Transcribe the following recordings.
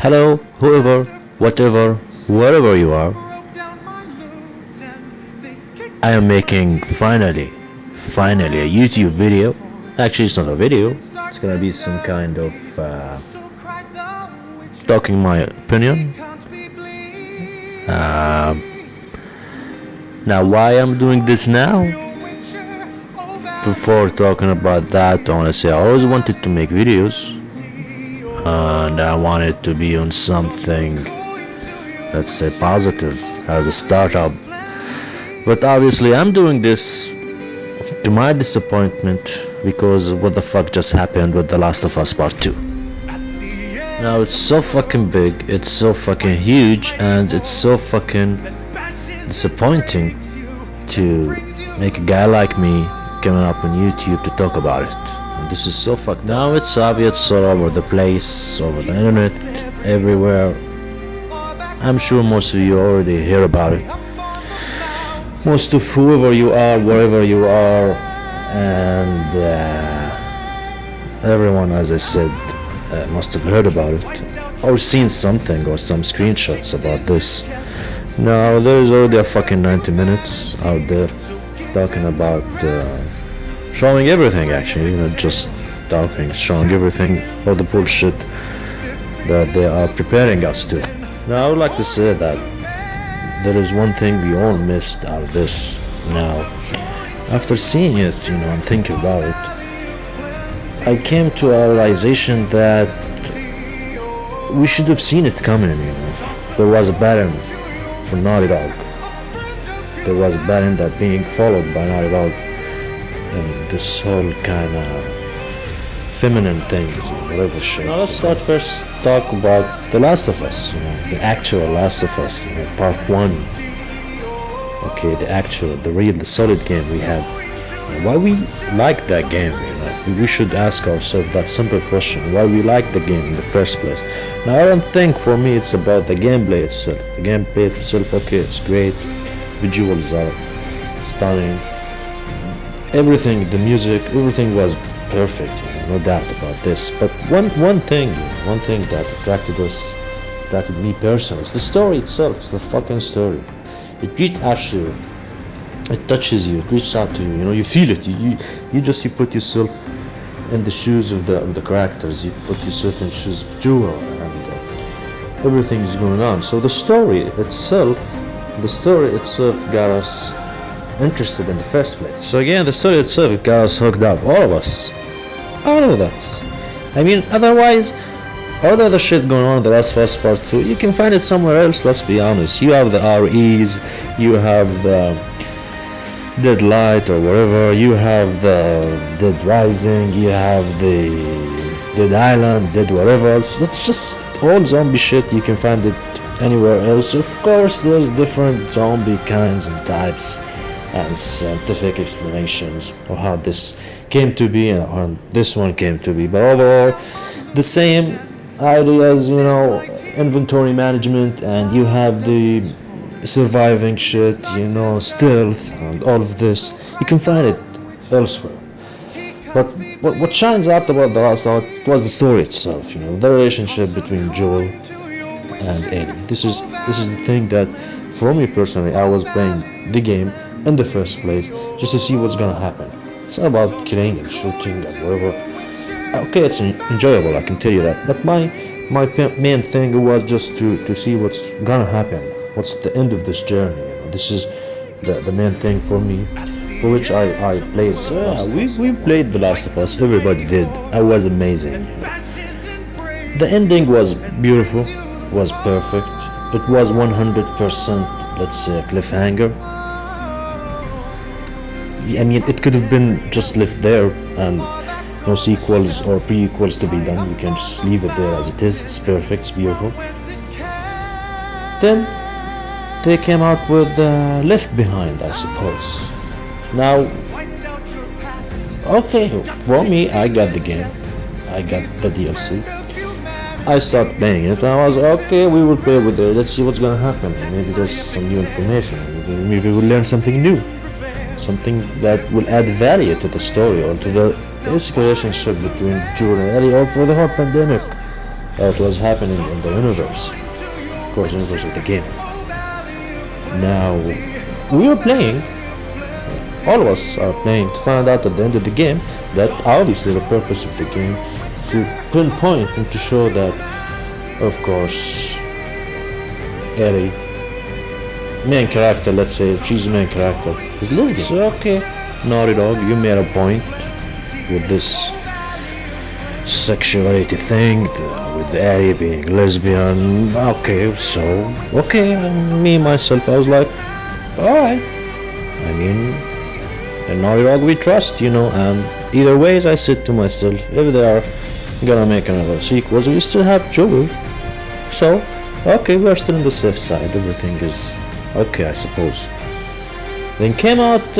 Hello, whoever, whatever, wherever you are. I am making finally a YouTube video. Actually, it's not a video. It's gonna be some kind of talking my opinion. Um, Now, why I'm doing this now? Before talking about that, I want to say I always wanted to make videos, and I wanted to be on something, let's say, positive as a startup. But obviously, I'm doing this to my disappointment because what the fuck just happened with The Last of Us Part 2. Now, it's so fucking big, it's so fucking huge, and it's so fucking disappointing to make a guy like me coming up on YouTube to talk about it. And this is so fucked. Now it's obvious all over the place, over the internet, everywhere. I'm sure most of you already hear about it. Most of whoever you are, wherever you are, and everyone, as I said, must have heard about it or seen something or some screenshots about this. Now there's already a fucking 90 minutes out there talking about showing everything, actually, not just talking, showing everything, all the bullshit that they are preparing us to. Now I would like to say that there is one thing we all missed out of this. Now, after seeing it, and thinking about it, I came to a realization that we should have seen it coming. There was a pattern for Naughty Dog. There was a pattern that being followed by Naughty Dog, and this whole kind of feminine things, whatever shit. Now let's start first talk about The Last of Us, the actual Last of Us, part 1. Okay, the real, the solid game we had. Why we like that game, we should ask ourselves that simple question: why we like the game in the first place. Now I don't think for me it's about the gameplay itself. The gameplay itself, okay, it's great, visuals are stunning, everything, the music, everything was perfect, no doubt about this. But one thing that attracted me personally is the story itself. It's the fucking story. It touches you, it reaches out to you, you feel it, you put yourself in the shoes of the characters, you put yourself in the shoes of Joel, and everything is going on. So the story itself got us interested in the first place. So again, the story itself got us hooked up, all of us. I mean, otherwise, all the other shit going on in The Last of Us Part 2, you can find it somewhere else, let's be honest. You have the REs, you have the Dead Light or whatever, you have the Dead Rising, you have the Dead Island, Dead whatever. So that's just all zombie shit, you can find it anywhere else. Of course, there's different zombie kinds and types and scientific explanations of how this came to be and how this one came to be, but overall the same ideas, inventory management, and you have the surviving shit, stealth, and all of this. You can find it elsewhere. But what shines out about The Last of Us was the story itself, the relationship between Joel and Ellie. This is the thing that, for me personally, I was playing the game in the first place just to see what's gonna happen. It's not about killing and shooting and whatever. Okay, it's enjoyable, I can tell you that. But my main thing was just to see what's gonna happen. What's the end of this journey? This is the main thing for me, for which I played. So yeah, we played The Last of Us. Everybody did. It was amazing. The ending was beautiful, was perfect. It was 100%, let's say, a cliffhanger. I mean, it could have been just left there and no sequels or prequels to be done. You can just leave it there as it is. It's perfect, it's beautiful. Then they came out with Left Behind, I suppose. Now, okay, for me, I got the game. I got the DLC. I started playing it, and I was okay, we will play with it. Let's see what's gonna happen. Maybe there's some new information. Maybe we'll learn something new. Something that will add value to the story or to the basic relationship between Joel and Ellie, or for the whole pandemic. It was happening in the universe, of course, universe of the game. Now, we are playing, all of us are playing to find out at the end of the game that obviously the purpose of the game to pinpoint and to show that, of course, Ellie, main character, let's say, if she's the main character, is lesbian. So, okay, Naughty Dog, you made a point with this sexuality thing, with Ellie being lesbian. Okay, so, okay, me, myself, I was like, alright. I mean, in Naughty Dog we trust, and either ways I said to myself, if they are gonna make another sequel, we still have Joel. So, okay, we are still on the safe side, everything is okay, I suppose. Then came out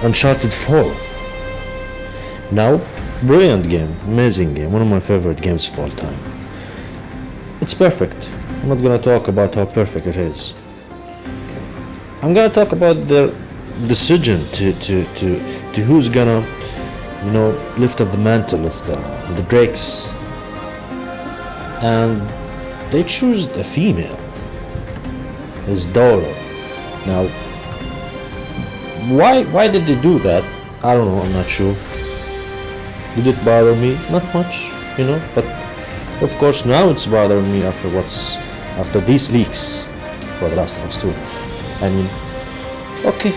Uncharted 4. Now, brilliant game, amazing game, one of my favorite games of all time. It's perfect. I'm not gonna talk about how perfect it is. I'm gonna talk about the decision to who's gonna, lift up the mantle of the Drakes, and they choose a female as Dora. Now, why did they do that? I don't know. I'm not sure. Did it bother me? Not much, but of course now it's bothering me after these leaks for The Last of Us 2. I mean, okay,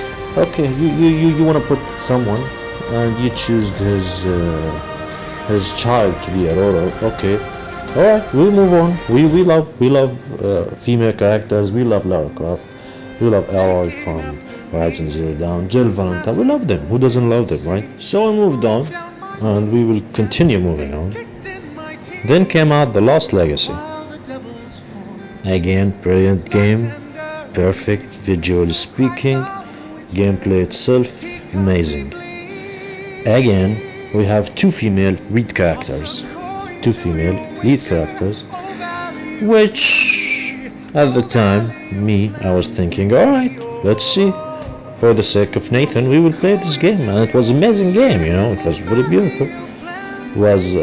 you want to put someone and you choose his child to be Aurora. Okay, all right, we'll move on. We love female characters. We love Lara Croft. We love Aloy from Horizon Zero Dawn, Jill Valentine. We love them. Who doesn't love them, right? So we moved on, and we will continue moving on. Then came out The Lost Legacy. Again, brilliant game, perfect visually speaking, gameplay itself amazing. Again, we have two female lead characters, which at the time, I was thinking, alright, let's see. For the sake of Nathan, we will play this game, and it was an amazing game, it was very beautiful. It was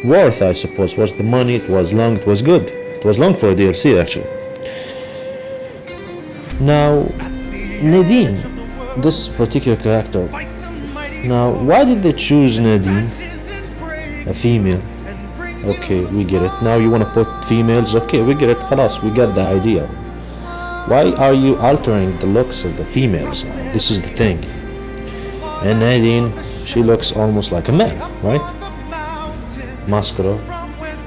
worth, I suppose, was the money, it was long, it was good. It was long for a DLC, actually. Now, Nadine, this particular character. Now, why did they choose Nadine, a female? Okay, we get it. Now you want to put females? Okay, we get it. Khalas, we get the idea. Why are you altering the looks of the females now? This is the thing. And Nadine, she looks almost like a man, right? Muscular.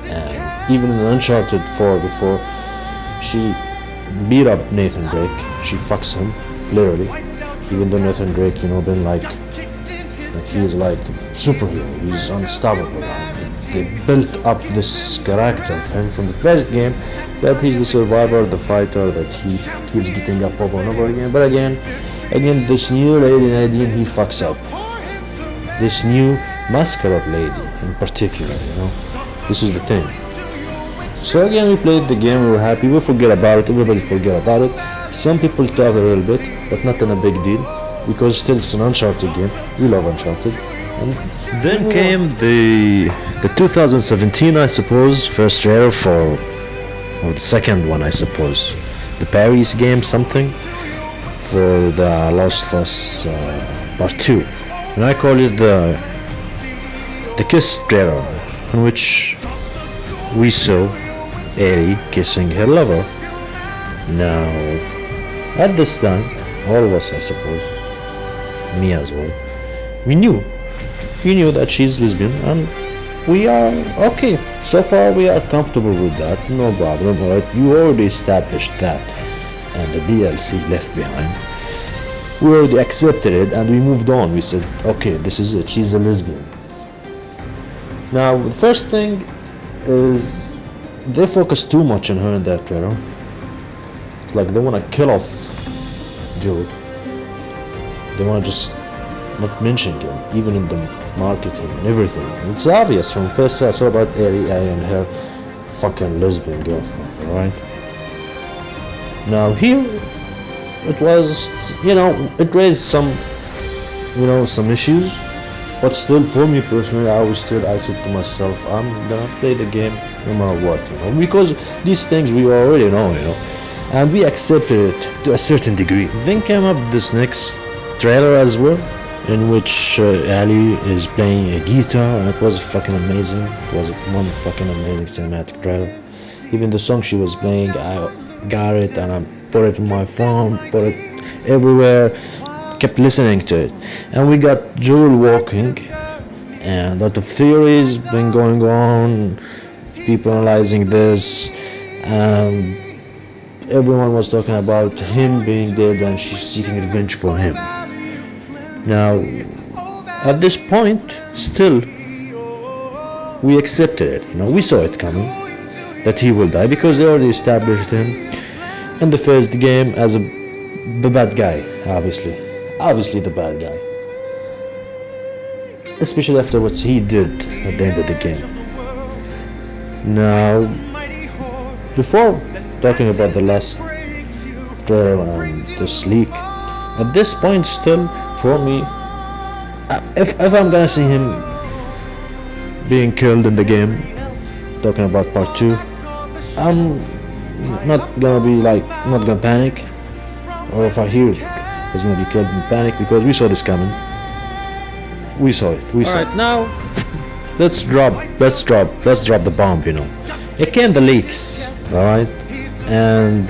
And even in Uncharted 4 before, she beat up Nathan Drake. She fucks him, literally. Even though Nathan Drake, been like he's like superhero. He's unstoppable. They built up this character of him from the first game, that he's the survivor, the fighter, that he keeps getting up over and over again. But again, this new lady Nadine, he fucks up. This new muscular lady in particular, this is the thing. So again, we played the game, we were happy, we forget about it, everybody forget about it. Some people talk a little bit, but not in a big deal, because still it's an Uncharted game. We love Uncharted. And then came the 2017, I suppose, first trailer or the second one, I suppose, the Paris game, something, for the Last of Us Part 2. And I call it the Kiss trailer, in which we saw Ellie kissing her lover. Now, at this time, all of us, I suppose, me as well, we knew that she's lesbian, and we are okay. So far we are comfortable with that, no problem. Alright, you already established that, and the DLC Left Behind, we already accepted it, and we moved on. We said, okay, this is it, she's a lesbian. Now, the first thing is they focus too much on her in that trailer. It's like they want to kill off Joel. They want to just not mention him, even in the marketing and everything. It's obvious from first start, it's all about Ellie and her fucking lesbian girlfriend, alright? Now here, it was, it raised some, some issues, But still, for me personally, I said to myself, I'm gonna play the game no matter what, because these things we already know, and we accepted it to a certain degree. Then came up this next trailer as well, in which Ali is playing a guitar, and it was fucking amazing. It was one fucking amazing cinematic trailer. Even the song she was playing, I got it and I put it in my phone, put it everywhere, kept listening to it. And we got Joel walking, and a lot of theories been going on, people analyzing this, and everyone was talking about him being dead and she's seeking revenge for him. Now, at this point, still, we accepted it. We saw it coming, that he will die, because they already established him in the first game as the bad guy, obviously the bad guy, especially after what he did at the end of the game. Now, before talking about the last trailer and this leak, at this point still, for me, if I'm gonna see him being killed in the game, talking about part 2, I'm not gonna panic, or if I hear he's gonna be killed in panic, because we saw this coming. We saw it. Alright, now let's drop the bomb. It came the leaks, alright, and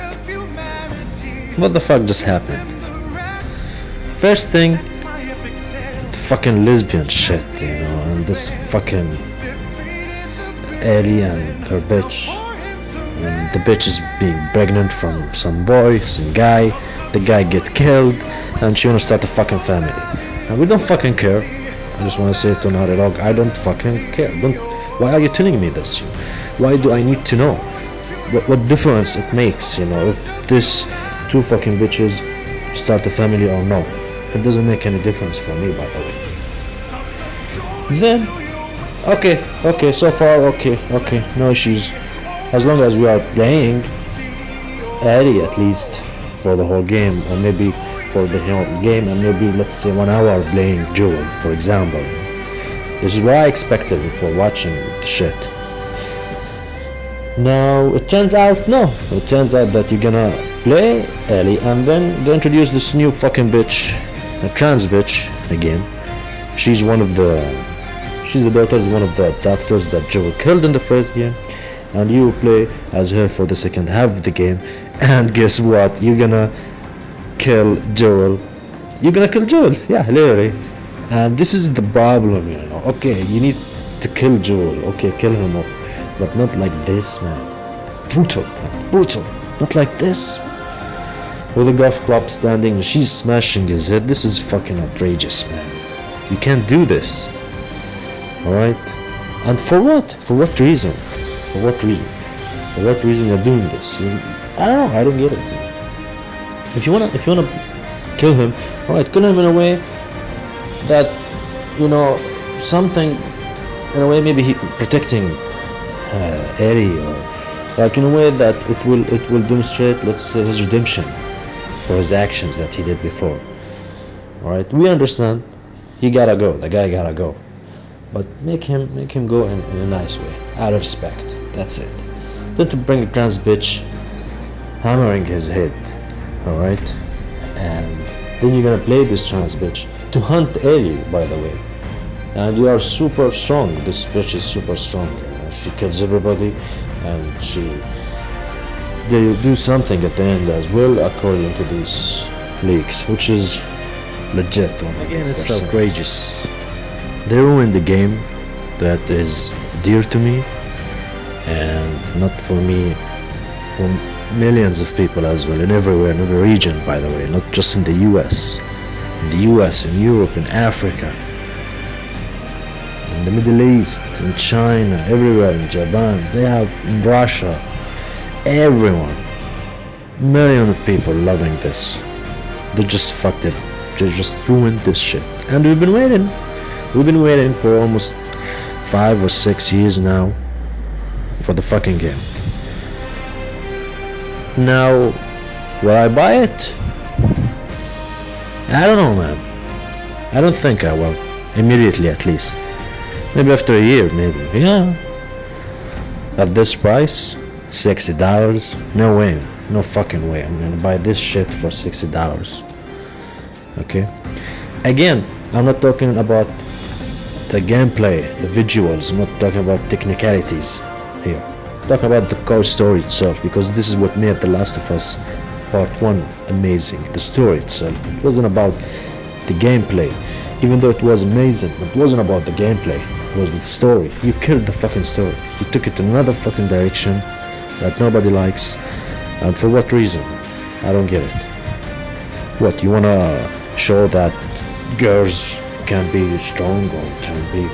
what the fuck just happened? First thing, fucking lesbian shit, and this fucking Ellie and her bitch, and the bitch is being pregnant from some boy, some guy. The guy get killed, and she wanna start a fucking family. And we don't fucking care. I just wanna say to Naughty Dog, I don't fucking care. Why are you telling me this? Why do I need to know? What difference it makes, if this two fucking bitches start a family or no? It doesn't make any difference for me, by the way. Then, okay, so far, okay, no issues. As long as we are playing Ellie, at least for the whole game, or maybe for the whole game, and maybe let's say 1 hour playing Joel, for example. This is what I expected before watching the shit. Now it turns out that you're gonna play Ellie, and then they introduce this new fucking bitch, a trans bitch again. She's the daughter of one of the doctors that Joel killed in the first game, and you play as her for the second half of the game. And guess what? You're gonna kill Joel. Yeah, literally. And this is the problem, Okay, you need to kill Joel. Okay, kill him off, but not like this, man. Brutal. Not like this. With a golf club standing, she's smashing his head. This is fucking outrageous, man. You can't do this. Alright? And for what? For what reason? For what reason you're doing this? I don't know. I don't get it. If you wanna kill him, alright, kill him in a way that something, in a way maybe he protecting Ellie, or like in a way that it will demonstrate, let's say, his redemption for his actions that he did before. Alright, we understand. The guy gotta go, but make him go in a nice way, out of respect. That's it. Don't to bring a trans bitch hammering his head, alright? And then you're gonna play this trans bitch to hunt Ellie, by the way. And you are super strong. This bitch is super strong. She kills everybody, and they do something at the end as well, according to these leaks, which is legit. Again, it's outrageous. They ruined the game that is dear to me, and not for me, for millions of people as well, and everywhere, in every region, by the way, not just in the US, in Europe, in Africa, in the Middle East, in China, everywhere, in Japan, they have, in Russia, everyone, millions of people loving this. They just fucked it up. They just ruined this shit. And we've been waiting for almost 5 or 6 years now for the fucking game. Now, will I buy it? I don't know, man. I don't think I will. immediately at least. Maybe after a year, maybe. Yeah. At this price, $60? No way. No fucking way. I'm gonna buy this shit for $60. Okay. Again, I'm not talking about the gameplay, the visuals. I'm not talking about technicalities here. I'm talking about the core story itself, because this is what made The Last of Us Part 1 amazing. The story itself. It wasn't about the gameplay, even though it was amazing. But it wasn't about the gameplay. It was the story. You killed the fucking story. You took it in another fucking direction that nobody likes. And for what reason? I don't get it. What, you wanna show that girls can be strong or can be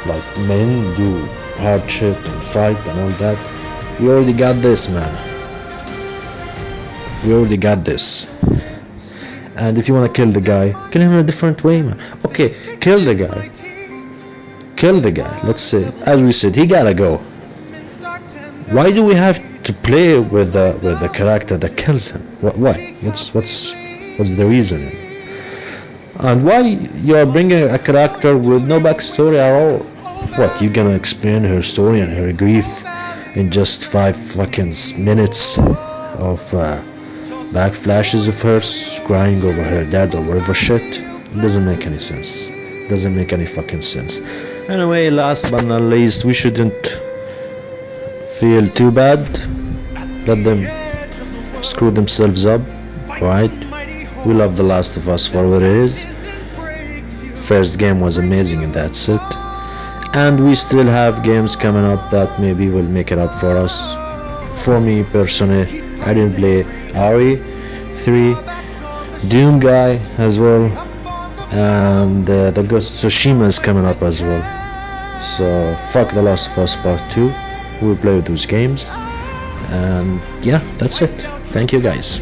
like men, do hard shit and fight and all that? We already got this, man. We already got this. And if you wanna kill the guy, kill him in a different way, man. Okay, kill the guy. Kill the guy. Let's say, as we said, he gotta go. Why do we have to play with the character that kills him? Why? What's the reason? And why you are bringing a character with no backstory at all? What, you gonna explain her story and her grief in just 5 fucking minutes of back flashes of her crying over her dad or whatever shit? It doesn't make any sense. Doesn't make any fucking sense. Anyway, last but not least, we shouldn't feel too bad. Let them screw themselves up, right? We love The Last of Us for what it is. First game was amazing and that's it. And we still have games coming up that maybe will make it up for us. For me personally, I didn't play RE3, Doom guy as well, and the Ghost of Tsushima is coming up as well. So fuck The Last of Us Part 2. We'll play with those games. And yeah, that's it. Thank you guys.